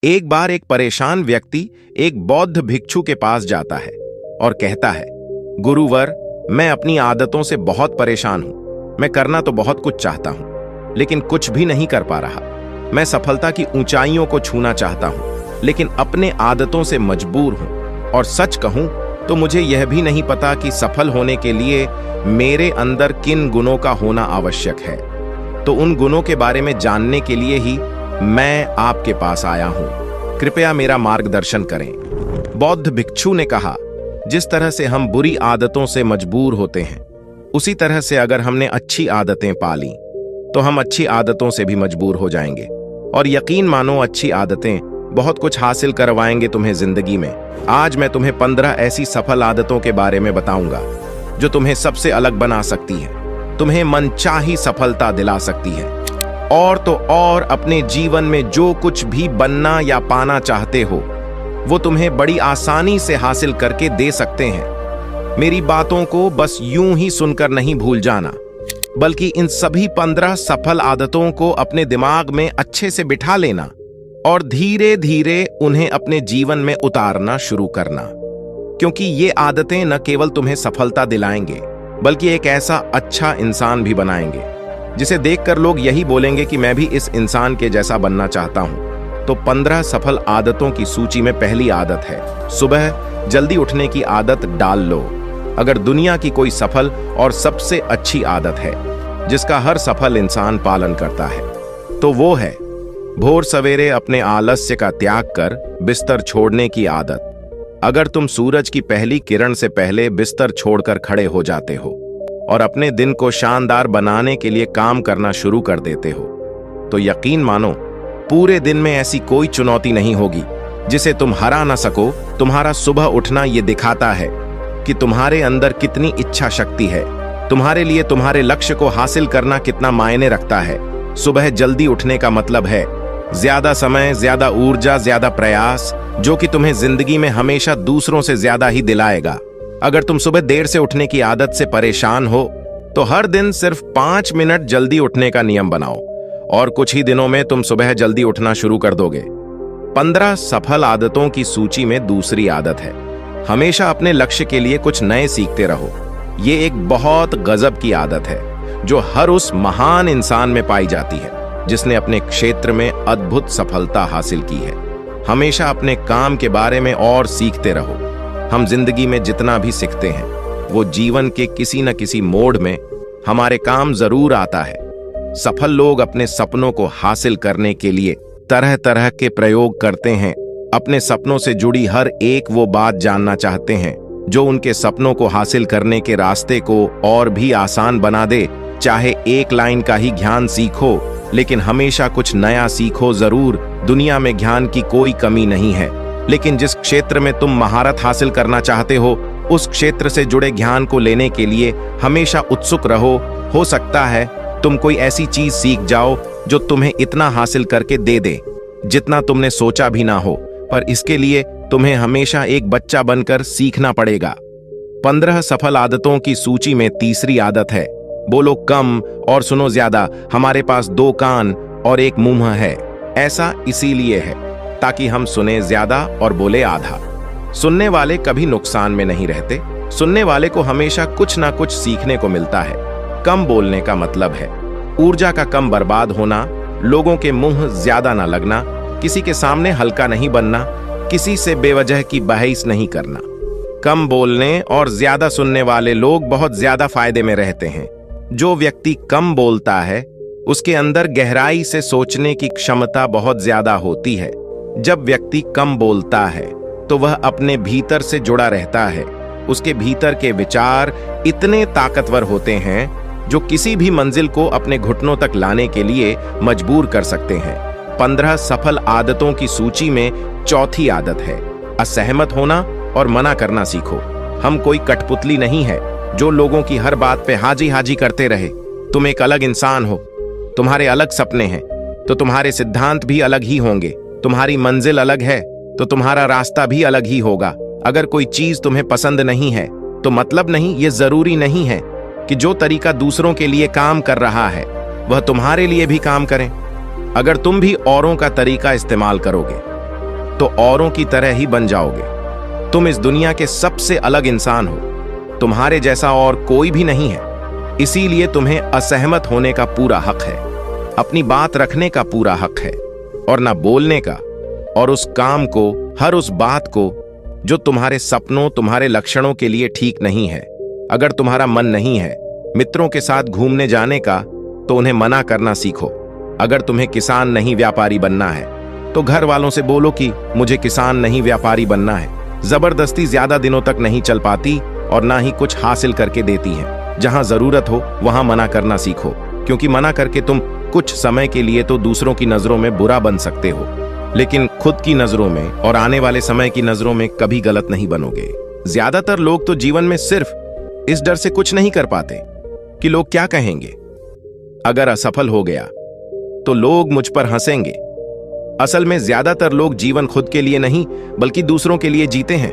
एक बार एक परेशान व्यक्ति एक बौद्ध भिक्षु के पास जाता है और कहता है, गुरुवर, मैं अपनी आदतों से बहुत परेशान हूं। मैं करना तो बहुत कुछ चाहता हूं, लेकिन कुछ भी नहीं कर पा रहा। मैं सफलता की ऊंचाइयों को छूना चाहता हूं, लेकिन अपने आदतों से मजबूर हूं। और सच कहूं तो मुझे यह भी नहीं पता कि सफल होने के लिए मेरे अंदर किन गुणों का होना आवश्यक है। तो उन गुणों के बारे में जानने के लिए ही मैं आपके पास आया हूं। कृपया मेरा मार्गदर्शन करें। बौद्ध भिक्षु ने कहा, जिस तरह से हम बुरी आदतों से मजबूर होते हैं, उसी तरह से अगर हमने अच्छी आदतें पाली तो हम अच्छी आदतों से भी मजबूर हो जाएंगे। और यकीन मानो, अच्छी आदतें बहुत कुछ हासिल करवाएंगे तुम्हें जिंदगी में। आज मैं तुम्हें 15 ऐसी सफल आदतों के बारे में बताऊंगा जो तुम्हें सबसे अलग बना सकती है, तुम्हें मनचाही सफलता दिला सकती है, और तो और अपने जीवन में जो कुछ भी बनना या पाना चाहते हो वो तुम्हें बड़ी आसानी से हासिल करके दे सकते हैं। मेरी बातों को बस यूं ही सुनकर नहीं भूल जाना, बल्कि इन सभी 15 सफल आदतों को अपने दिमाग में अच्छे से बिठा लेना और धीरे धीरे उन्हें अपने जीवन में उतारना शुरू करना। क्योंकि ये आदतें न केवल तुम्हें सफलता दिलाएंगे, बल्कि एक ऐसा अच्छा इंसान भी बनाएंगे जिसे देखकर लोग यही बोलेंगे कि मैं भी इस इंसान के जैसा बनना चाहता हूं। तो 15 सफल आदतों की सूची में पहली आदत है, सुबह जल्दी उठने की आदत डाल लो। अगर दुनिया की कोई सफल और सबसे अच्छी आदत है जिसका हर सफल इंसान पालन करता है, तो वो है भोर सवेरे अपने आलस्य का त्याग कर बिस्तर छोड़ने की आदत। अगर तुम सूरज की पहली किरण से पहले बिस्तर छोड़कर खड़े हो जाते हो और अपने दिन को शानदार बनाने के लिए काम करना शुरू कर देते हो, तो यकीन मानो, पूरे दिन में ऐसी कोई चुनौती नहीं होगी जिसे तुम हरा ना सको। तुम्हारा सुबह उठना ये दिखाता है कि तुम्हारे अंदर कितनी इच्छा शक्ति है, तुम्हारे लिए तुम्हारे लक्ष्य को हासिल करना कितना मायने रखता है। सुबह जल्दी उठने का मतलब है ज्यादा समय, ज्यादा ऊर्जा, ज्यादा प्रयास, जो कि तुम्हें जिंदगी में हमेशा दूसरों से ज्यादा ही दिलाएगा। अगर तुम सुबह देर से उठने की आदत से परेशान हो तो हर दिन सिर्फ 5 मिनट जल्दी उठने का नियम बनाओ और कुछ ही दिनों में तुम सुबह जल्दी उठना शुरू कर दोगे। 15 सफल आदतों की सूची में दूसरी आदत है, हमेशा अपने लक्ष्य के लिए कुछ नए सीखते रहो। ये एक बहुत गजब की आदत है जो हर उस महान इंसान में पाई जाती है जिसने अपने क्षेत्र में अद्भुत सफलता हासिल की है। हमेशा अपने काम के बारे में और सीखते रहो। हम जिंदगी में जितना भी सीखते हैं वो जीवन के किसी न किसी मोड़ में हमारे काम जरूर आता है। सफल लोग अपने सपनों को हासिल करने के लिए तरह तरह के प्रयोग करते हैं। अपने सपनों से जुड़ी हर एक वो बात जानना चाहते हैं जो उनके सपनों को हासिल करने के रास्ते को और भी आसान बना दे। चाहे एक लाइन का ही ज्ञान सीखो, लेकिन हमेशा कुछ नया सीखो जरूर। दुनिया में ज्ञान की कोई कमी नहीं है, लेकिन जिस क्षेत्र में तुम महारत हासिल करना चाहते हो उस क्षेत्र से जुड़े ज्ञान को लेने के लिए हमेशा उत्सुक रहो। हो सकता है तुम कोई ऐसी चीज सीख जाओ जो तुम्हें इतना हासिल करके दे दे जितना तुमने सोचा भी ना हो, पर इसके लिए तुम्हें हमेशा एक बच्चा बनकर सीखना पड़ेगा। 15 सफल आदतों की सूची में तीसरी आदत है, बोलो कम और सुनो ज्यादा। हमारे पास 2 कान और 1 मुंह है। ऐसा इसीलिए है ताकि हम सुने ज्यादा और बोले आधा। सुनने वाले कभी नुकसान में नहीं रहते। सुनने वाले को हमेशा कुछ ना कुछ सीखने को मिलता है। कम बोलने का मतलब है ऊर्जा का कम बर्बाद होना, लोगों के मुंह ज्यादा ना लगना, किसी के सामने हल्का नहीं बनना, किसी से बेवजह की बहस नहीं करना। कम बोलने और ज्यादा सुनने वाले लोग बहुत ज्यादा फायदे में रहते हैं। जो व्यक्ति कम बोलता है उसके अंदर गहराई से सोचने की क्षमता बहुत ज्यादा होती है। जब व्यक्ति कम बोलता है तो वह अपने भीतर से जुड़ा रहता है। उसके भीतर के विचार इतने ताकतवर होते हैं जो किसी भी मंजिल को अपने घुटनों तक लाने के लिए मजबूर कर सकते हैं। 15 सफल आदतों की सूची में चौथी आदत है, असहमत होना और मना करना सीखो। हम कोई कठपुतली नहीं है जो लोगों की हर बात पे हाजी हाजी करते रहे। तुम एक अलग इंसान हो, तुम्हारे अलग सपने हैं, तो तुम्हारे सिद्धांत भी अलग ही होंगे। तुम्हारी मंजिल अलग है तो तुम्हारा रास्ता भी अलग ही होगा। अगर कोई चीज तुम्हें पसंद नहीं है तो मतलब नहीं, ये जरूरी नहीं है कि जो तरीका दूसरों के लिए काम कर रहा है वह तुम्हारे लिए भी काम करें। अगर तुम भी औरों का तरीका इस्तेमाल करोगे तो औरों की तरह ही बन जाओगे। तुम इस दुनिया के सबसे अलग इंसान हो। तुम्हारे जैसा और कोई भी नहीं है। इसीलिए तुम्हें असहमत होने का पूरा हक है, अपनी बात रखने का पूरा हक है, और ना बोलने का, और उस काम को, हर उस बात को जो तुम्हारे सपनों, तुम्हारे लक्षणों के लिए ठीक नहीं है। अगर तुम्हारा मन नहीं है मित्रों के साथ घूमने जाने का, तो उन्हें मना करना सीखो। अगर तुम्हें किसान नहीं व्यापारी बनना है, तो घर वालों से बोलो कि मुझे किसान नहीं व्यापारी बनना है। जबरदस्ती ज्यादा दिनों तक नहीं चल पाती और ना ही कुछ हासिल करके देती है। जहां जरूरत हो वहां मना करना सीखो, क्योंकि मना करके तुम कुछ समय के लिए तो दूसरों की नजरों में बुरा बन सकते हो, लेकिन खुद की नजरों में और आने वाले समय की नजरों में कभी गलत नहीं बनोगे। ज्यादातर लोग तो जीवन में सिर्फ इस डर से कुछ नहीं कर पाते कि लोग क्या कहेंगे। अगर असफल हो गया तो लोग मुझ पर हंसेंगे। असल में ज्यादातर लोग जीवन खुद के लिए नहीं बल्कि दूसरों के लिए जीते हैं,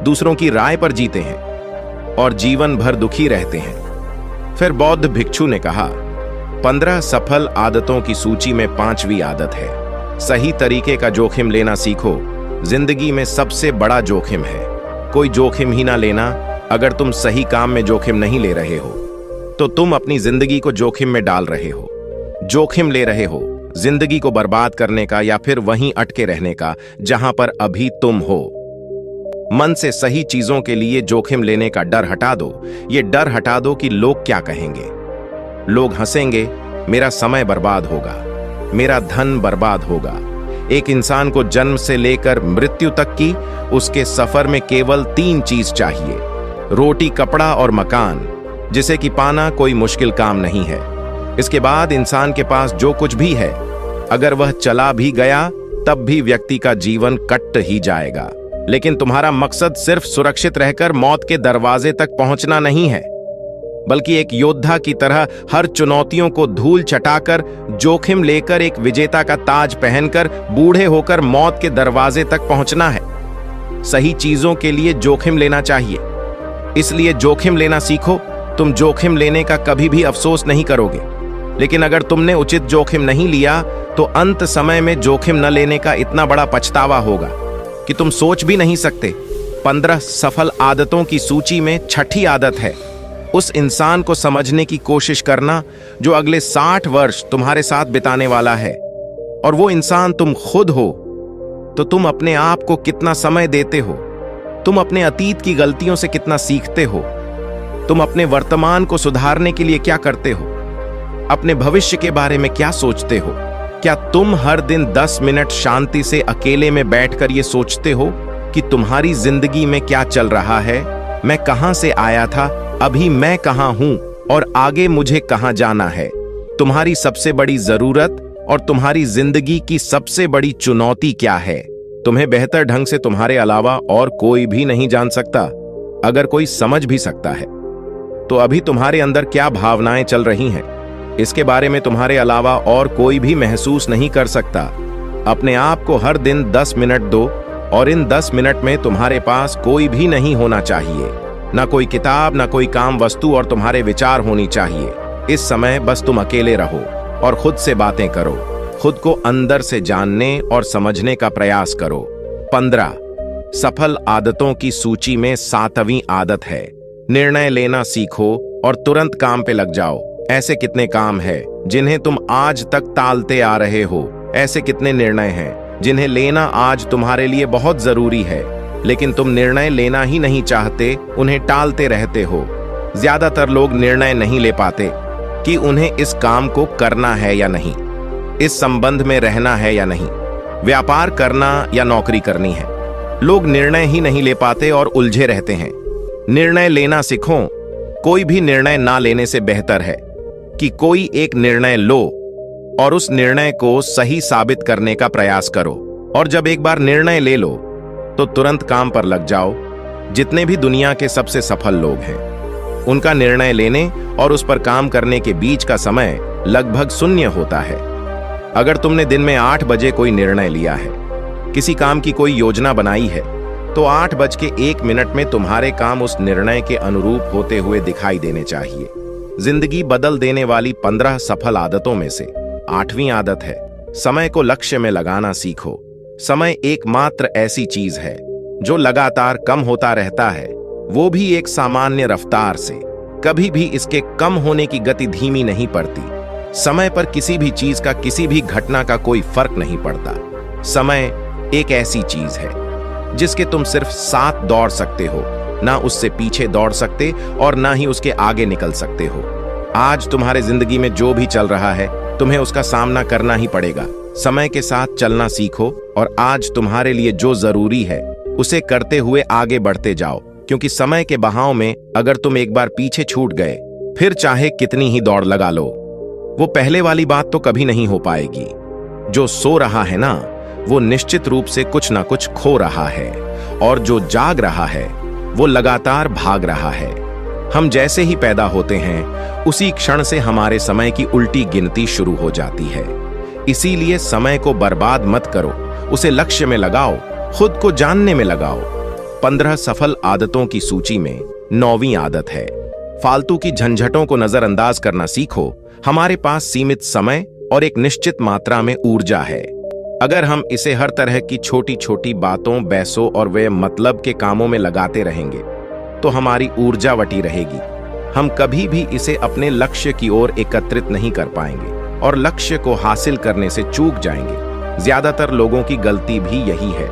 दूसरों की राय पर जीते हैं और जीवन भर दुखी रहते हैं। फिर बौद्ध भिक्षु ने कहा, 15 सफल आदतों की सूची में 5वीं आदत है, सही तरीके का जोखिम लेना सीखो। जिंदगी में सबसे बड़ा जोखिम है कोई जोखिम ही ना लेना। अगर तुम सही काम में जोखिम नहीं ले रहे हो तो तुम अपनी जिंदगी को जोखिम में डाल रहे हो। जोखिम ले रहे हो जिंदगी को बर्बाद करने का या फिर वहीं अटके रहने का जहां पर अभी तुम हो। मन से सही चीजों के लिए जोखिम लेने का डर हटा दो। ये डर हटा दो कि लोग क्या कहेंगे। लोग हंसेंगे, मेरा समय बर्बाद होगा, मेरा धन बर्बाद होगा। एक इंसान को जन्म से लेकर मृत्यु तक की उसके सफर में केवल 3 चीज चाहिए, रोटी, कपड़ा और मकान, जिसे कि पाना कोई मुश्किल काम नहीं है। इसके बाद इंसान के पास जो कुछ भी है, अगर वह चला भी गया तब भी व्यक्ति का जीवन कट ही जाएगा। लेकिन तुम्हारा मकसद सिर्फ सुरक्षित रहकर मौत के दरवाजे तक पहुंचना नहीं है, बल्कि एक योद्धा की तरह हर चुनौतियों को धूल चटाकर, जोखिम लेकर, एक विजेता का ताज पहनकर, बूढ़े होकर मौत के दरवाजे तक पहुंचना है। सही चीजों के लिए जोखिम लेना चाहिए, इसलिए जोखिम लेना सीखो। तुम जोखिम लेने का कभी भी अफसोस नहीं करोगे। लेकिन अगर तुमने उचित जोखिम नहीं लिया तो अंत समय में जोखिम न लेने का इतना बड़ा पछतावा होगा कि तुम सोच भी नहीं सकते। 15 सफल आदतों की सूची में 6ठी आदत है उस इंसान को समझने की कोशिश करना जो अगले 60 वर्ष तुम्हारे साथ बिताने वाला है, और वो इंसान तुम खुद हो। तो तुम अपने आप को कितना समय देते हो, तुम अपने अतीत की गलतियों से कितना सीखते हो, तुम अपने वर्तमान को सुधारने के लिए क्या करते हो, अपने भविष्य के बारे में क्या सोचते हो। क्या तुम हर दिन 10 मिनट शांति से अकेले में बैठकर ये सोचते हो कि तुम्हारी जिंदगी में क्या चल रहा है, मैं कहां से आया था, अभी मैं कहां हूं और आगे मुझे कहां जाना है। तुम्हारी सबसे बड़ी जरूरत और तुम्हारी जिंदगी की सबसे बड़ी चुनौती क्या है। तुम्हें बेहतर ढंग से तुम्हारे अलावा और कोई भी नहीं जान सकता। अगर कोई समझ भी सकता है तो अभी तुम्हारे अंदर क्या भावनाएं चल रही हैं, इसके बारे में तुम्हारे अलावा और कोई भी महसूस नहीं कर सकता। अपने आप को हर दिन 10 मिनट दो, और इन 10 मिनट में तुम्हारे पास कोई भी नहीं होना चाहिए, ना कोई किताब, ना कोई काम वस्तु, और तुम्हारे विचार होनी चाहिए। इस समय बस तुम अकेले रहो और खुद से बातें करो, खुद को अंदर से जानने और समझने का प्रयास करो। 15 सफल आदतों की सूची में 7वीं आदत है, निर्णय लेना सीखो और तुरंत काम पे लग जाओ। ऐसे कितने काम हैं जिन्हें तुम आज तक टालते आ रहे हो। ऐसे कितने निर्णय हैं जिन्हें लेना आज तुम्हारे लिए बहुत जरूरी है, लेकिन तुम निर्णय लेना ही नहीं चाहते, उन्हें टालते रहते हो। ज्यादातर लोग निर्णय नहीं ले पाते कि उन्हें इस काम को करना है या नहीं, इस संबंध में रहना है या नहीं, व्यापार करना या नौकरी करनी है। लोग निर्णय ही नहीं ले पाते और उलझे रहते हैं। निर्णय लेना सीखो। कोई भी निर्णय ना लेने से बेहतर है कि कोई एक निर्णय लो और उस निर्णय को सही साबित करने का प्रयास करो। और जब एक बार निर्णय ले लो तो तुरंत काम पर लग जाओ। जितने भी दुनिया के सबसे सफल लोग हैं, उनका निर्णय लेने और उस पर काम करने के बीच का समय लगभग शून्य होता है। अगर तुमने दिन में 8 बजे कोई निर्णय लिया है, किसी काम की कोई योजना बनाई है, तो 8:01 में तुम्हारे काम उस निर्णय के अनुरूप होते हुए दिखाई देने चाहिए। जिंदगी बदल देने वाली 15 सफल आदतों में से 8वीं आदत है, समय को लक्ष्य में लगाना सीखो। समय एकमात्र ऐसी चीज है जो लगातार कम होता रहता है, वो भी एक सामान्य रफ्तार से। कभी भी इसके कम होने की गति धीमी नहीं पड़ती। समय पर किसी भी चीज का, किसी भी घटना का कोई फर्क नहीं पड़ता। समय एक ऐसी चीज है जिसके तुम सिर्फ साथ दौड़ सकते हो, ना उससे पीछे दौड़ सकते और ना ही उसके आगे निकल सकते हो। आज तुम्हारे जिंदगी में जो भी चल रहा है, तुम्हें उसका सामना करना ही पड़ेगा। समय के साथ चलना सीखो और आज तुम्हारे लिए जो जरूरी है उसे करते हुए आगे बढ़ते जाओ, क्योंकि समय के बहाव में अगर तुम एक बार पीछे छूट गए, फिर चाहे कितनी ही दौड़ लगा लो, वो पहले वाली बात तो कभी नहीं हो पाएगी। जो सो रहा है ना, वो निश्चित रूप से कुछ ना कुछ खो रहा है, और जो जाग रहा है वो लगातार भाग रहा है। हम जैसे ही पैदा होते हैं, उसी क्षण से हमारे समय की उल्टी गिनती शुरू हो जाती है। इसीलिए समय को बर्बाद मत करो, उसे लक्ष्य में लगाओ, खुद को जानने में लगाओ। 15 सफल आदतों की सूची में 9वीं आदत है, फालतू की झंझटों को नजरअंदाज करना सीखो। हमारे पास सीमित समय और एक निश्चित मात्रा में ऊर्जा है। अगर हम इसे हर तरह की छोटी छोटी बातों, बहसों और वे मतलब के कामों में लगाते रहेंगे, तो हमारी ऊर्जा वटी रहेगी। हम कभी भी इसे अपने लक्ष्य की ओर एकत्रित नहीं कर पाएंगे और लक्ष्य को हासिल करने से चूक जाएंगे। ज्यादातर लोगों की गलती भी यही है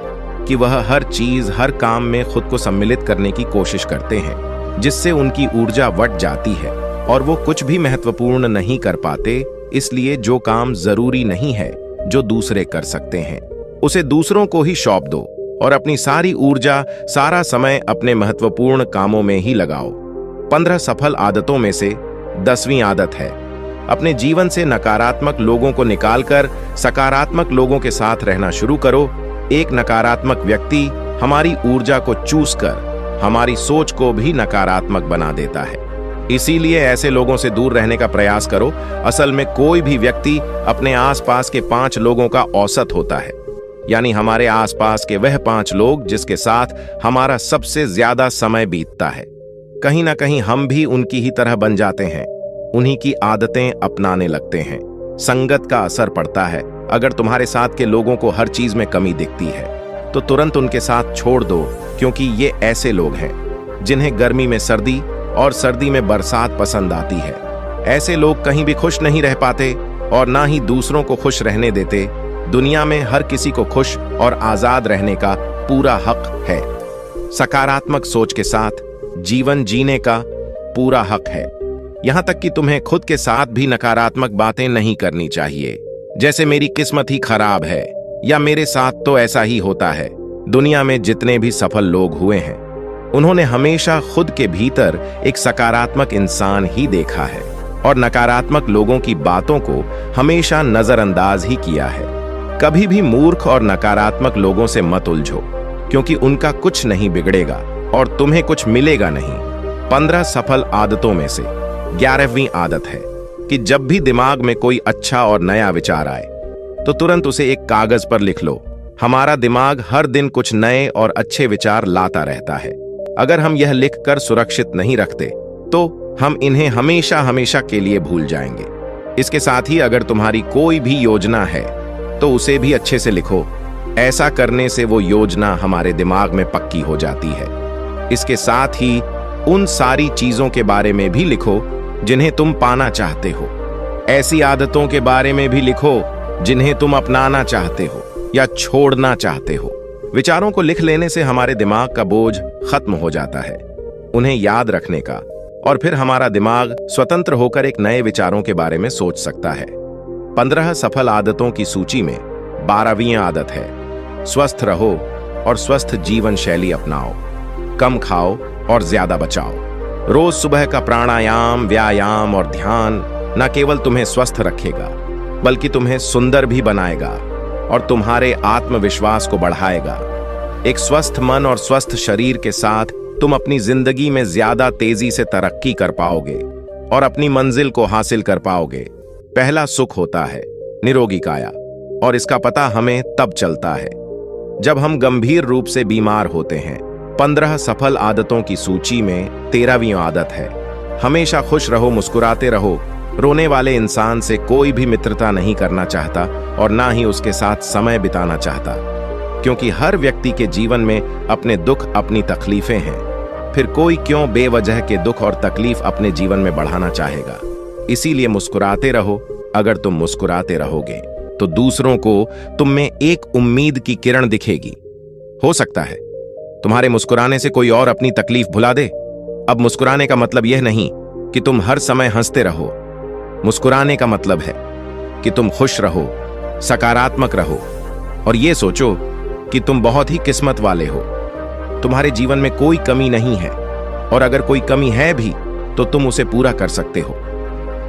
कि वह हर चीज, हर काम में खुद को सम्मिलित करने की कोशिश करते हैं, जिससे उनकी ऊर्जा वट जाती है और वो कुछ भी महत्वपूर्ण नहीं कर पाते। इसलिए जो काम जरूरी नहीं है, जो दूसरे कर सकते हैं, उसे दूसरों को ही सौंप दो और अपनी सारी ऊर्जा, सारा समय अपने महत्वपूर्ण कामों में ही लगाओ। 15 सफल आदतों में से 10वीं आदत है, अपने जीवन से नकारात्मक लोगों को निकालकर सकारात्मक लोगों के साथ रहना शुरू करो। एक नकारात्मक व्यक्ति हमारी ऊर्जा को चूस कर हमारी सोच को भी नकारात्मक बना देता है। इसीलिए ऐसे लोगों से दूर रहने का प्रयास करो। असल में कोई भी व्यक्ति अपने आसपास के 5 लोगों का औसत होता है, यानी हमारे आसपास के वह 5 लोग जिसके साथ हमारा सबसे ज्यादा समय बीतता है। कहीं ना कहीं हम भी उनकी ही तरह बन जाते हैं, उन्हीं की आदतें अपनाने लगते हैं। संगत का असर पड़ता है। अगर तुम्हारे साथ के लोगों को हर चीज में कमी दिखती है, तो तुरंत उनके साथ छोड़ दो, क्योंकि ये ऐसे लोग हैं जिन्हें गर्मी में सर्दी और सर्दी में बरसात पसंद आती है। ऐसे लोग कहीं भी खुश नहीं रह पाते और ना ही दूसरों को खुश रहने देते। दुनिया में हर किसी को खुश और आजाद रहने का पूरा हक है। सकारात्मक सोच के साथ जीवन जीने का पूरा हक है। यहां तक कि तुम्हें खुद के साथ भी नकारात्मक बातें नहीं करनी चाहिए, जैसे मेरी किस्मत ही खराब है या मेरे साथ तो ऐसा ही होता है। दुनिया में जितने भी सफल लोग हुए हैं, उन्होंने हमेशा खुद के भीतर एक सकारात्मक इंसान ही देखा है और नकारात्मक लोगों की बातों को हमेशा नजरअंदाज ही किया है। कभी भी मूर्ख और नकारात्मक लोगों से मत उलझो, क्योंकि उनका कुछ नहीं बिगड़ेगा और तुम्हें कुछ मिलेगा नहीं। 15 सफल आदतों में से 11वीं आदत है कि जब भी दिमाग में कोई अच्छा और नया विचार आए, तो तुरंत उसे एक कागज पर लिख लो। हमारा दिमाग हर दिन कुछ नए और अच्छे विचार लाता रहता है। अगर हम यह लिखकर सुरक्षित नहीं रखते, तो हम इन्हें हमेशा हमेशा के लिए भूल जाएंगे। इसके साथ ही अगर तुम्हारी कोई भी योजना है, तो उसे भी अच्छे से लिखो। ऐसा करने से वो योजना हमारे दिमाग में पक्की हो जाती है। इसके साथ ही उन सारी चीजों के बारे में भी लिखो जिन्हें तुम पाना चाहते हो। ऐसी आदतों के बारे में भी लिखो जिन्हें तुम अपनाना चाहते हो या छोड़ना चाहते हो। विचारों को लिख लेने से हमारे दिमाग का बोझ खत्म हो जाता है, उन्हें याद रखने का, और फिर हमारा दिमाग स्वतंत्र होकर एक नए विचारों के बारे में सोच सकता है। 15 सफल आदतों की सूची में 12वीं आदत है, स्वस्थ रहो और स्वस्थ जीवन शैली अपनाओ। कम खाओ और ज्यादा बचाओ। रोज सुबह का प्राणायाम, व्यायाम और ध्यान न केवल तुम्हें स्वस्थ रखेगा, बल्कि तुम्हें सुंदर भी बनाएगा और तुम्हारे आत्मविश्वास को बढ़ाएगा। एक स्वस्थ मन और स्वस्थ शरीर के साथ तुम अपनी जिंदगी में ज्यादा तेजी से तरक्की कर पाओगे और अपनी मंजिल को हासिल कर पाओगे। पहला सुख होता है निरोगी काया, और इसका पता हमें तब चलता है जब हम गंभीर रूप से बीमार होते हैं। 15 सफल आदतों की सूची में 13वीं आदत है, हमेशा खुश रहो, मुस्कुराते रहो। रोने वाले इंसान से कोई भी मित्रता नहीं करना चाहता और ना ही उसके साथ समय बिताना चाहता। क्योंकि हर व्यक्ति के जीवन में अपने दुख, अपनी तकलीफें हैं। फिर कोई क्यों बेवजह के दुख और तकलीफ अपने जीवन में बढ़ाना चाहेगा। इसीलिए मुस्कुराते रहो। अगर तुम मुस्कुराते रहोगे तो दूसरों को तुम में एक उम्मीद की किरण दिखेगी। हो सकता है तुम्हारे मुस्कुराने से कोई और अपनी तकलीफ भुला दे। अब मुस्कुराने का मतलब यह नहीं कि तुम हर समय हंसते रहो। मुस्कुराने का मतलब है कि तुम खुश रहो, सकारात्मक रहो और यह सोचो कि तुम बहुत ही किस्मत वाले हो। तुम्हारे जीवन में कोई कमी नहीं है और अगर कोई कमी है भी तो तुम उसे पूरा कर सकते हो।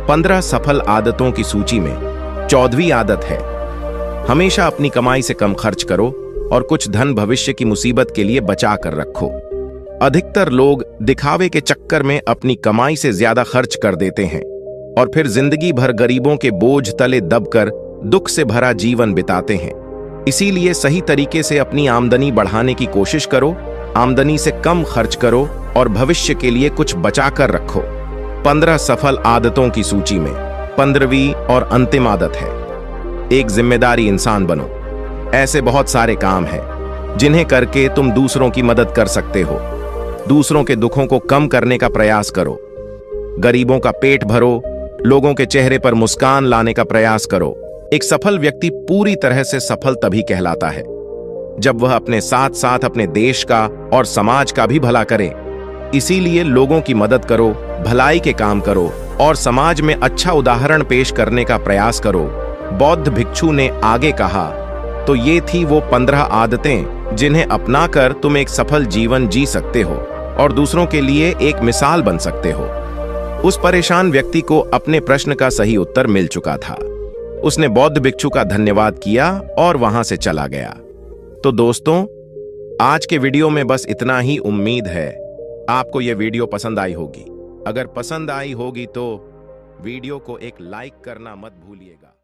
15 सफल आदतों की सूची में 14वीं आदत है, हमेशा अपनी कमाई से कम खर्च करो और कुछ धन भविष्य की मुसीबत के लिए बचा कर रखो। अधिकतर लोग दिखावे के चक्कर में अपनी कमाई से ज्यादा खर्च कर देते हैं और फिर जिंदगी भर गरीबों के बोझ तले दबकर दुख से भरा जीवन बिताते हैं। इसीलिए सही तरीके से अपनी आमदनी बढ़ाने की कोशिश करो, आमदनी से कम खर्च करो और भविष्य के लिए कुछ बचा कर रखो। 15 सफल आदतों की सूची में 15वीं और अंतिम आदत है, एक जिम्मेदारी इंसान बनो। ऐसे बहुत सारे काम हैं जिन्हें करके तुम दूसरों की मदद कर सकते हो। दूसरों के दुखों को कम करने का प्रयास करो, गरीबों का पेट भरो, लोगों के चेहरे पर मुस्कान लाने का प्रयास करो। एक सफल व्यक्ति पूरी तरह से सफल तभी कहलाता है जब वह अपने साथ साथ अपने देश का और समाज का भी भला करे। इसीलिए लोगों की मदद करो, भलाई के काम करो और समाज में अच्छा उदाहरण पेश करने का प्रयास करो। बौद्ध भिक्षु ने आगे कहा, तो ये थी वो 15 आदतें जिन्हें अपनाकर तुम एक सफल जीवन जी सकते हो और दूसरों के लिए एक मिसाल बन सकते हो। उस परेशान व्यक्ति को अपने प्रश्न का सही उत्तर मिल चुका था। उसने बौद्ध भिक्षु का धन्यवाद किया और वहां से चला गया। तो दोस्तों, आज के वीडियो में बस इतना ही। उम्मीद है आपको यह वीडियो पसंद आई होगी। अगर पसंद आई होगी तो वीडियो को एक लाइक करना मत भूलिएगा।